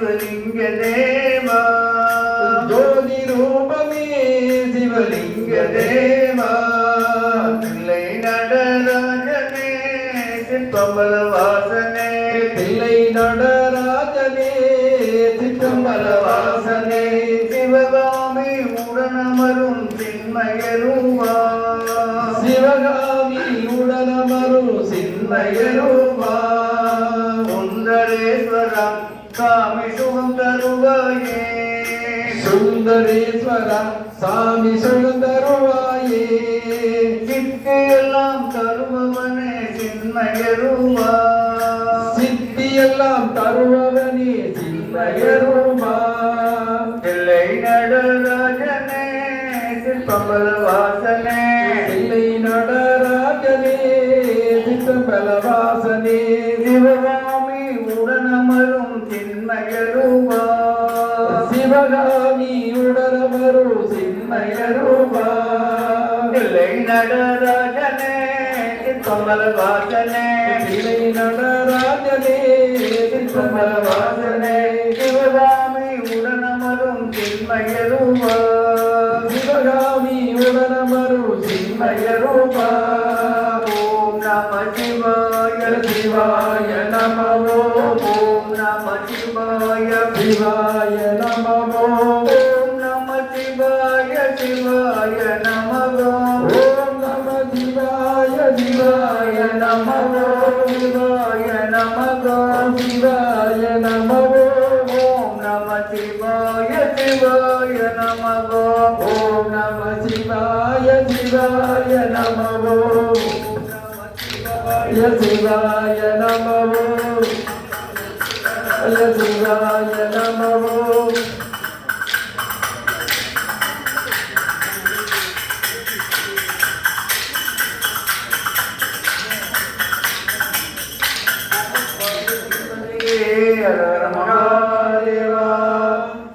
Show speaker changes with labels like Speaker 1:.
Speaker 1: சிவலிங்க தேவா
Speaker 2: ஜோதி ரூபமே சிவலிங்க தேவா
Speaker 1: பிள்ளை நடராஜனே சிற்பம்பல வாசனே
Speaker 2: பிள்ளை நடராஜனே சிற்றம்பல வாசனே
Speaker 1: சிவகாமி உடனமரும் சின்மயரூபா
Speaker 2: சிவகாமி உடனமரும் சின்மயரூபா
Speaker 1: சுந்தரேஸ்வரா சாமி சுகம் தருவாயே
Speaker 2: சுந்தரேஸ்வரா சாமி சுகம் தருவாயே
Speaker 1: சித்தி எல்லாம் தருபவனே சின்மயரூபா
Speaker 2: சித்தியெல்லாம் தருபவனே சின்மயரூபா
Speaker 1: பிள்ளை நடராஜனே சிற்பம்பல வாசனே
Speaker 2: பிள்ளை நடராஜனே சிற்றம்பல வாசனே
Speaker 1: சிவகாமி உடனமரும் சின்மயரூபா
Speaker 2: சிவகாமி உடனமரும் சின்மயரூபா
Speaker 1: பிள்ளை நடராஜனே சிற்பம்பல வாசனே
Speaker 2: பிள்ளை நடராஜனே சிற்றம்பல வாசனே
Speaker 1: சிவகாமி உடனமரும் சின்மயரூபா
Speaker 2: சிவகாமி உடனமரும் சின்மயரூபா
Speaker 1: ஓம் நம சிவாய
Speaker 2: சிவாய நமோ
Speaker 1: ஓம் நம சிவாய
Speaker 2: சிவாய நமோ
Speaker 1: ஓம் நம சிவாய சிவாய நமோ
Speaker 2: ஓம் நம சிவாய சிவாய நமோ
Speaker 1: சிவாய நமோ
Speaker 2: சிவாய நமோ
Speaker 1: ஓம் நம சிவாய சிவாய நமோ
Speaker 2: ஓம் நம சிவாய சிவாய நமோ சிவாய நமோ சிவாய நமோ
Speaker 1: ஹர